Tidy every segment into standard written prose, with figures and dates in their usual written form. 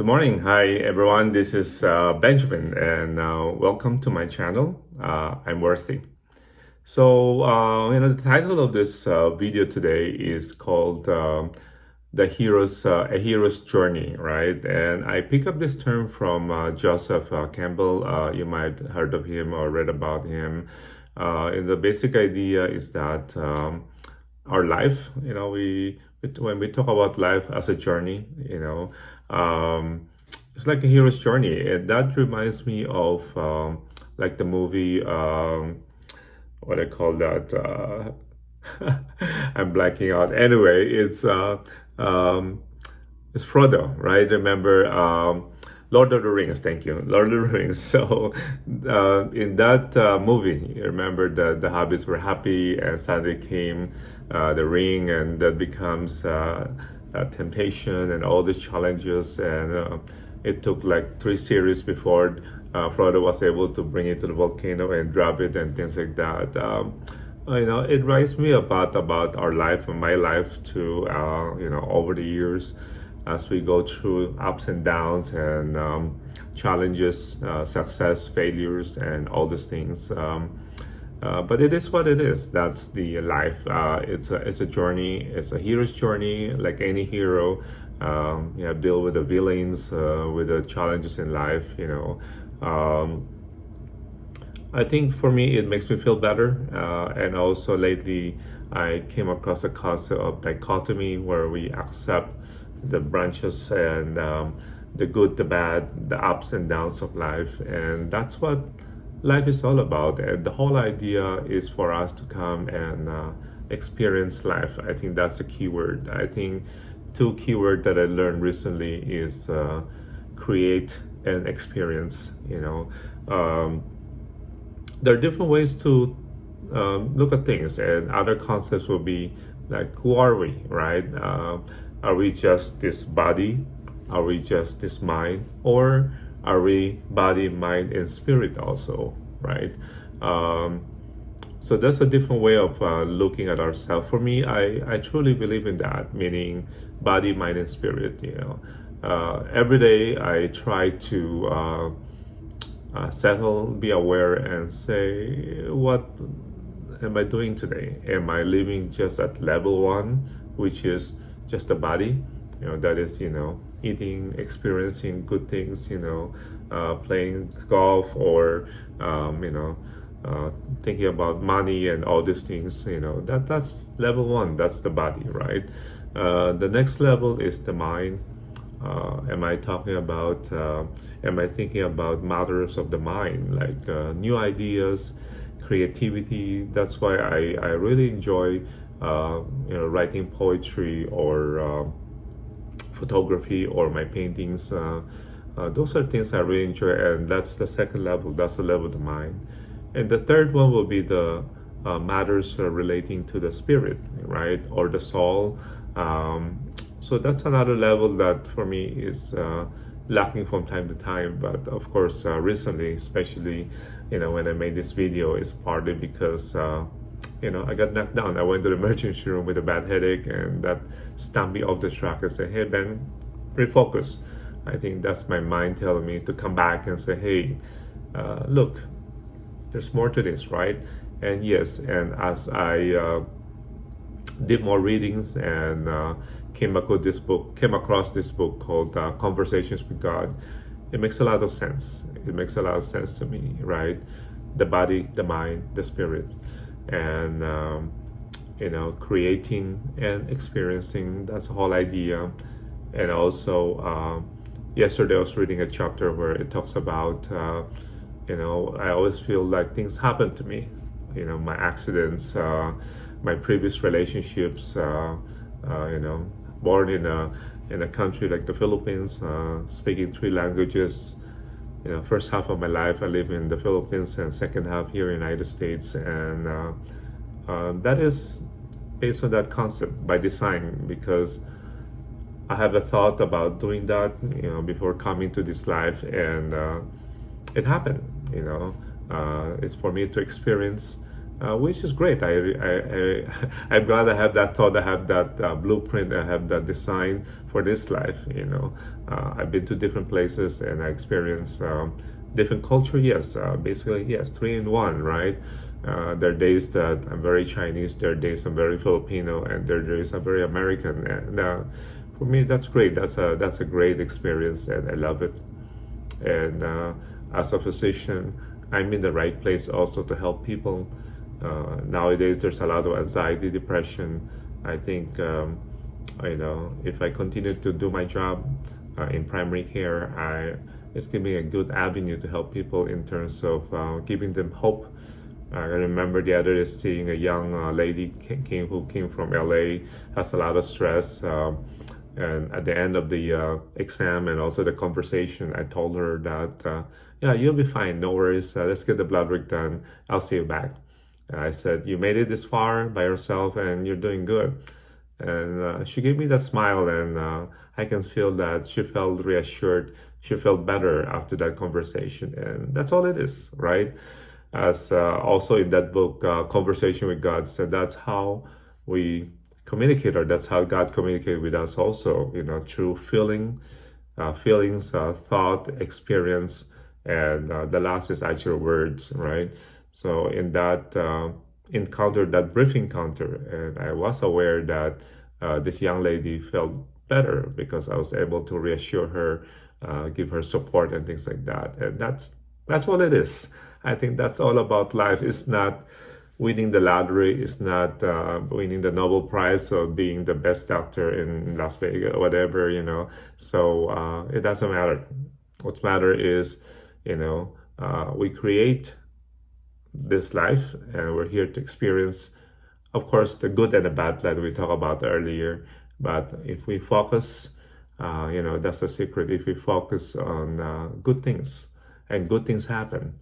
morning. Hi, everyone. This is Benjamin, and welcome to my channel. I'm Worthy. The title of this video today is called a hero's journey," right? And I pick up this term from Joseph Campbell. You might have heard of him or read about him. And the basic idea is that our life, when we talk about life as a journey, it's like a hero's journey, and that reminds me of like the movie. What I call that? I'm blacking out. Anyway, it's Frodo, right? Remember Lord of the Rings. Thank you, Lord of the Rings. So in that movie, you remember the hobbits were happy, and suddenly came the ring, and that becomes temptation and all the challenges, and it took like 3 series before Frodo was able to bring it to the volcano and drop it and things like that. It reminds me about our life and my life too. Over the years, as we go through ups and downs and challenges, success, failures, and all these things. But it is what it is. That's the life. It's a journey. It's a hero's journey, like any hero. Deal with the villains, with the challenges in life. I think for me it makes me feel better. And also lately, I came across a concept of dichotomy, where we accept the branches and the good, the bad, the ups and downs of life, and that's what life is all about. And the whole idea is for us to come and experience life. I think that's the key word. I think two keywords that I learned recently is create and experience. There are different ways to look at things, and other concepts will be like, who are we, right? Are we just this body? Are we just this mind? Or are we body, mind, and spirit also, right? So that's a different way of looking at ourselves. For me, I truly believe in that, meaning body, mind, and spirit. Every day I try to settle, be aware, and say, what am I doing today? Am I living just at level 1, which is just the body? That is, eating, experiencing good things, playing golf, or thinking about money and all these things. That's level 1. That's the body, right? The next level is the mind. Am I thinking about matters of the mind, like new ideas, creativity? That's why I really enjoy writing poetry or photography or my paintings. Those are things I really enjoy, and that's the second level. That's the level of the mind. And the third one will be the matters relating to the spirit, right, or the soul. So that's another level that for me is lacking from time to time. But of course, recently, especially, when I made this video, is partly because I got knocked down. I went to the emergency room with a bad headache, and that stamped me off the track and said, "Hey, Ben, refocus." I think that's my mind telling me to come back and say, "Hey, look, there's more to this, right?" And yes, and as I did more readings and came across this book called Conversations with God, it makes a lot of sense. It makes a lot of sense to me, right? The body, the mind, the spirit, and creating and experiencing. That's the whole idea. And also, yesterday I was reading a chapter where it talks about, I always feel like things happen to me. My accidents, my previous relationships. Born in a country like the Philippines, speaking 3 languages. First half of my life I live in the Philippines, and second half here in the United States, and that is based on that concept by design, because I have a thought about doing that, before coming to this life, and it happened. It's for me to experience which is great. I'm glad I have that thought, I have that blueprint, I have that design for this life. I've been to different places and I experienced different culture. Yes, basically yes, three in one, right? There are days that I'm very Chinese, there are days I'm very Filipino, and there are days I'm very American. And for me, that's great. That's a great experience, and I love it. And as a physician, I'm in the right place also to help people. Nowadays, there's a lot of anxiety, depression. I think if I continue to do my job in primary care, it's giving me a good avenue to help people in terms of giving them hope. I remember the other day seeing a young lady who came from LA, has a lot of stress. And at the end of the exam and also the conversation, I told her that, yeah, you'll be fine. No worries. Let's get the blood work done. I'll see you back. I said, you made it this far by yourself and you're doing good. And she gave me that smile, and I can feel that she felt reassured. She felt better after that conversation. And that's all it is, right? As also in that book, Conversation with God, said that's how we communicate, or that's how God communicated with us also, through feelings, thought, experience, and the last is actual words, right? So in that encounter, that brief encounter, and I was aware that this young lady felt better because I was able to reassure her, give her support and things like that. And that's what it is. I think that's all about life. It's not winning the lottery, it's not winning the Nobel Prize or being the best doctor in Las Vegas or whatever, So it doesn't matter. What matters is, we create this life and we're here to experience, of course, the good and the bad that we talked about earlier. But if we focus, that's the secret. If we focus on good things and good things happen,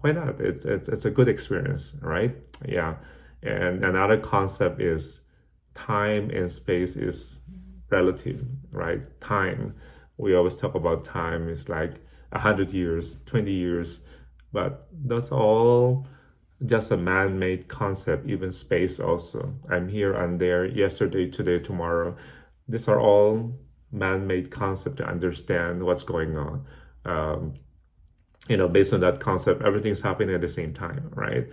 why not? It's a good experience, right? Yeah. And another concept is time and space is relative, right? Time. We always talk about time is like 100 years, 20 years, but that's all just a man-made concept. Even space also. I'm here, I'm there, yesterday, today, tomorrow. These are all man-made concepts to understand what's going on. Based on that concept, everything's happening at the same time, right?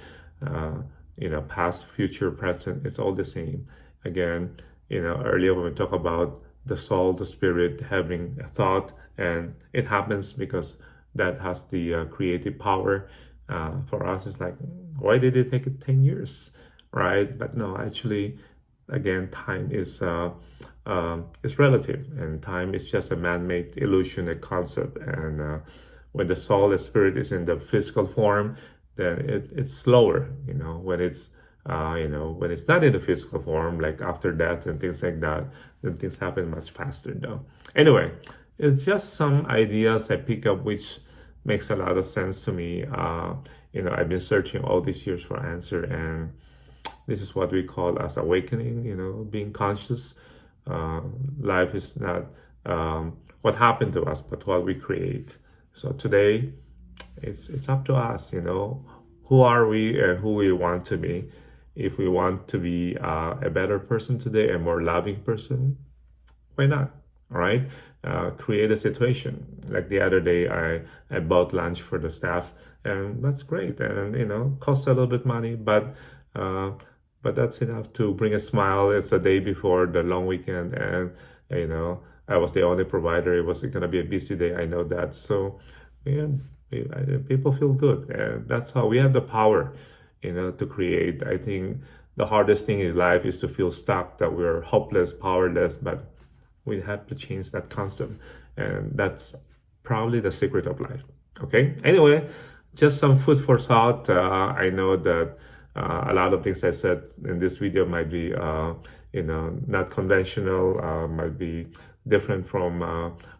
Past, future, present, it's all the same. Again, earlier when we talk about the soul, the spirit having a thought, and it happens because that has the creative power. For us, it's like, why did it take 10 years, right? But no, actually, again, time is relative, and time is just a man-made illusion, a concept, and when the soul, the spirit is in the physical form, then it's slower. When it's when it's not in the physical form, like after death and things like that, then things happen much faster though. Anyway, it's just some ideas I pick up which makes a lot of sense to me. I've been searching all these years for answer, and this is what we call as awakening, being conscious. Life is not what happened to us, but what we create. So today, it's up to us, who are we and who we want to be. If we want to be a better person today, a more loving person, why not? All right, create a situation. Like the other day, I bought lunch for the staff, and that's great. And costs a little bit money, but that's enough to bring a smile. It's a day before the long weekend, and I was the only provider. It was going to be a busy day. I know that. So, yeah, people feel good. And that's how we have the power, to create. I think the hardest thing in life is to feel stuck, that we're hopeless, powerless, but we have to change that concept. And that's probably the secret of life. Okay. Anyway, just some food for thought. I know that a lot of things I said in this video might be, not conventional, might be different from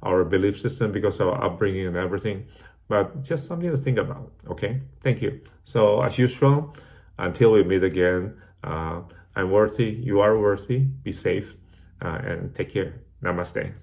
our belief system because of our upbringing and everything, but just something to think about. Okay, thank you. So as usual, until we meet again, I'm worthy, you are worthy. Be safe and take care. Namaste.